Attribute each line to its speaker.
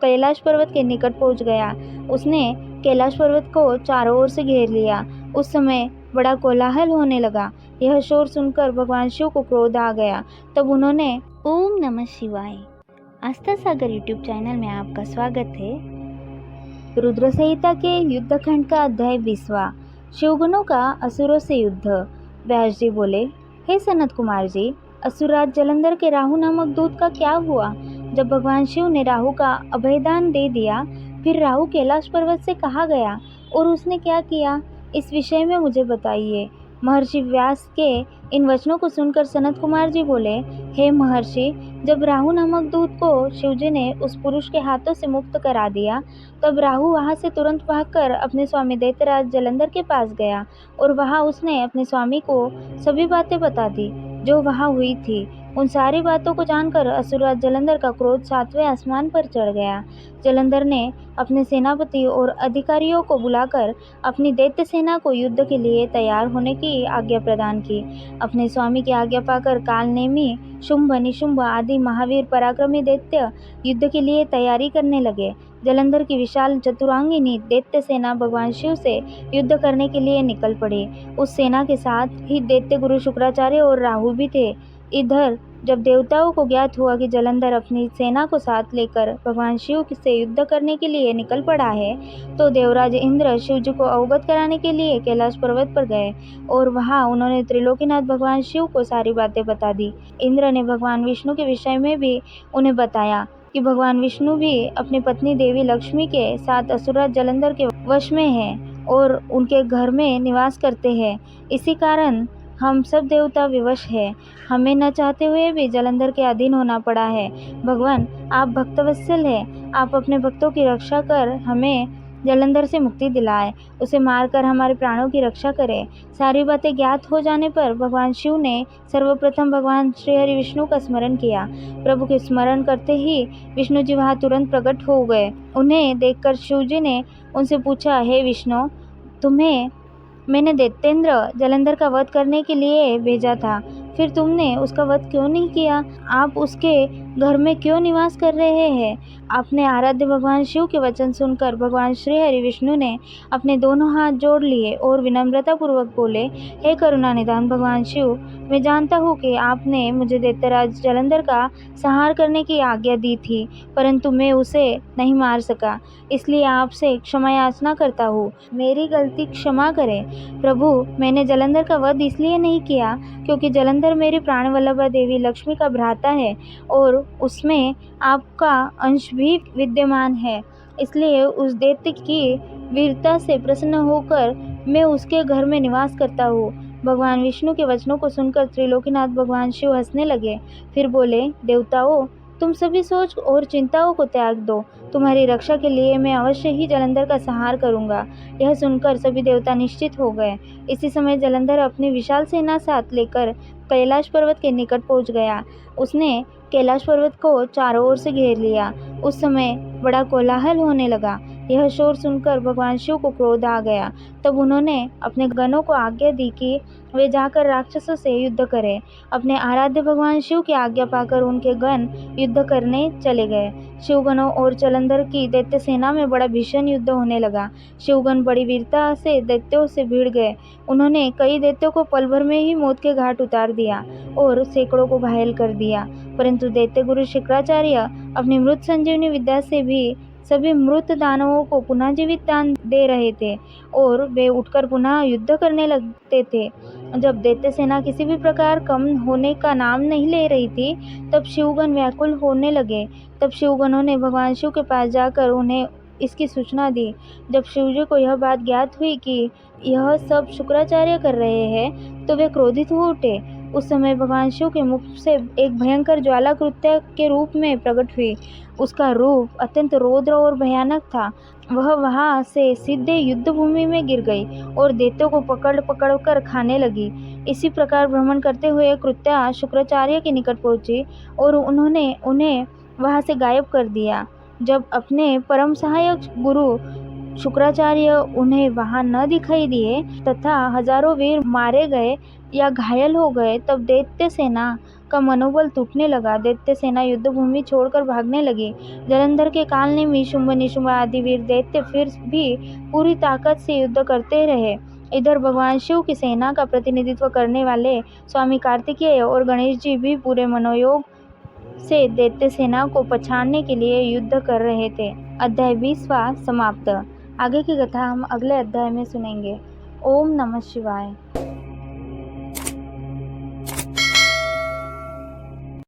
Speaker 1: कैलाश पर्वत के निकट पहुंच गया। उसने कैलाश पर्वत को चारों ओर से घेर लिया। उस समय बड़ा कोलाहल होने लगा। यह शोर सुनकर भगवान शिव को क्रोध आ गया। तब उन्होंने ओम नमः शिवाय आस्था सागर यूट्यूब चैनल में आपका स्वागत है। रुद्र संहिता के युद्ध खंड का अध्याय 20वां। शिवगणों का असुरों से युद्ध। व्यास जी बोले, हे सनत कुमार जी, असुरराज जलंधर के राहु नामक दूत का क्या हुआ? जब भगवान शिव ने राहु का अभयदान दे दिया, फिर राहु कैलाश पर्वत से कहाँ गया और उसने क्या किया? इस विषय में मुझे बताइए। महर्षि व्यास के इन वचनों को सुनकर सनत कुमार जी बोले, हे महर्षि, जब राहु नामक दूत को शिवजी ने उस पुरुष के हाथों से मुक्त करा दिया, तब राहु वहां से तुरंत भागकर अपने स्वामी दैत्यराज जलंधर के पास गया और वहां उसने अपने स्वामी को सभी बातें बता दी जो वहां हुई थी। उन सारी बातों को जानकर असुरराज जलंधर का क्रोध 7वें आसमान पर चढ़ गया। जलंधर ने अपने सेनापति और अधिकारियों को बुलाकर अपनी दैत्य सेना को युद्ध के लिए तैयार होने की आज्ञा प्रदान की। अपने स्वामी की आज्ञा पाकर कालनेमी, शुंभ, निशुंभ आदि महावीर पराक्रमी दैत्य युद्ध के लिए तैयारी करने लगे। जलंधर की विशाल चतुरांगिनी दैत्य सेना भगवान शिव से युद्ध करने के लिए निकल पड़ी। उस सेना के साथ ही दैत्य गुरु शुक्राचार्य और राहु भी थे। इधर जब देवताओं को ज्ञात हुआ कि जलंधर अपनी सेना को साथ लेकर भगवान शिव से युद्ध करने के लिए निकल पड़ा है, तो देवराज इंद्र शिव जी को अवगत कराने के लिए कैलाश पर्वत पर गए और वहां उन्होंने त्रिलोकीनाथ भगवान शिव को सारी बातें बता दी। इंद्र ने भगवान विष्णु के विषय में भी उन्हें बताया कि भगवान विष्णु भी अपनी पत्नी देवी लक्ष्मी के साथ असुरराज जलंधर के वश में हैं और उनके घर में निवास करते हैं। इसी कारण हम सब देवता विवश हैं। हमें न चाहते हुए भी जलंधर के अधीन होना पड़ा है। भगवान, आप भक्तवत्सल हैं। आप अपने भक्तों की रक्षा कर हमें जलंधर से मुक्ति दिलाए, उसे मारकर हमारे प्राणों की रक्षा करें। सारी बातें ज्ञात हो जाने पर भगवान शिव ने सर्वप्रथम भगवान श्री हरि विष्णु का स्मरण किया। प्रभु के स्मरण करते ही विष्णु जी वहां तुरंत प्रकट हो गए। उन्हें देखकर शिव जी ने उनसे पूछा, हे विष्णु, तुम्हें मैंने दैत्येंद्र जलंधर का वध करने के लिए भेजा था, फिर तुमने उसका वध क्यों नहीं किया? आप उसके घर में क्यों निवास कर रहे हैं? अपने आराध्य भगवान शिव के वचन सुनकर भगवान श्री हरि विष्णु ने अपने दोनों हाथ जोड़ लिए और विनम्रता पूर्वक बोले, हे करुणा निधान भगवान शिव, मैं जानता हूँ कि आपने मुझे दैत्यराज जलंधर का संहार करने की आज्ञा दी थी, परंतु मैं उसे नहीं मार सका, इसलिए आपसे क्षमा याचना करता हूँ। मेरी गलती क्षमा करें। प्रभु, मैंने जलंधर का वध इसलिए नहीं किया क्योंकि जलंधर मेरी प्राणवल्लभा देवी लक्ष्मी का भ्राता है और उसमें आपका अंश भी विद्यमान है। इसलिए उस दैत्य की वीरता से प्रसन्न होकर मैं उसके घर में निवास करता हूँ। भगवान विष्णु के वचनों को सुनकर त्रिलोकीनाथ भगवान शिव हंसने लगे। फिर बोले, देवताओं, तुम सभी सोच और चिंताओं को त्याग दो। तुम्हारी रक्षा के लिए मैं अवश्य ही जलंधर का संहार करूंगा। यह सुनकर सभी देवता निश्चित हो गए। इसी समय जलंधर अपनी विशाल सेना साथ लेकर कैलाश पर्वत के निकट पहुंच गया। उसने कैलाश पर्वत को चारों ओर से घेर लिया। उस समय बड़ा कोलाहल होने लगा। यह शोर सुनकर भगवान शिव को क्रोध आ गया। तब उन्होंने अपने गणों को आज्ञा दी कि वे जाकर राक्षसों से युद्ध करें। अपने आराध्य भगवान शिव की आज्ञा पाकर उनके गण युद्ध करने चले गए। शिवगणों और जलंधर की दैत्य सेना में बड़ा भीषण युद्ध होने लगा। शिवगण बड़ी वीरता से दैत्यों से भिड़ गए। उन्होंने कई दैत्यों को पल भर में ही मौत के घाट उतार दिया और सैकड़ों को घायल कर दिया, परंतु दैत्य गुरु शुक्राचार्य अपनी मृत संजीवनी विद्या से भी सभी मृत दानवों को पुनः जीवित दान दे रहे थे और वे उठकर पुनः युद्ध करने लगते थे। जब दैत्य सेना किसी भी प्रकार कम होने का नाम नहीं ले रही थी, तब शिवगण व्याकुल होने लगे। तब शिवगणों ने भगवान शिव के पास जाकर उन्हें इसकी सूचना दी। जब शिवजी को यह बात ज्ञात हुई कि यह सब शुक्राचार्य कर रहे हैं, तो वे क्रोधित हो उठे। उस समय भगवान शिव के मुख से एक भयंकर ज्वाला कृत्य के रूप में प्रकट हुई। उसका रूप अत्यंत रौद्र और भयानक था। वह वहां से सीधे युद्ध भूमि में गिर गई और दैत्यों को पकड़ पकड़ कर खाने लगी। इसी प्रकार भ्रमण करते हुए कृत्या शुक्राचार्य के निकट पहुंची और उन्होंने उन्हें वहां से गायब कर दिया। जब अपने परम सहायक गुरु शुक्राचार्य उन्हें वहां न दिखाई दिए तथा हजारों वीर मारे गए या घायल हो गए, तब दैत्य सेना का मनोबल टूटने लगा। दैत्य सेना युद्धभूमि छोड़कर भागने लगी। जलंधर के काल ने शुंभ निशुंभ आदि वीर दैत्य फिर भी पूरी ताकत से युद्ध करते रहे। इधर भगवान शिव की सेना का प्रतिनिधित्व करने वाले स्वामी कार्तिकेय और गणेश जी भी पूरे मनोयोग से दैत्य सेना को पछाड़ने के लिए युद्ध कर रहे थे। अध्याय 20वां समाप्त। आगे की कथा हम अगले अध्याय में सुनेंगे। ओम नमः शिवाय।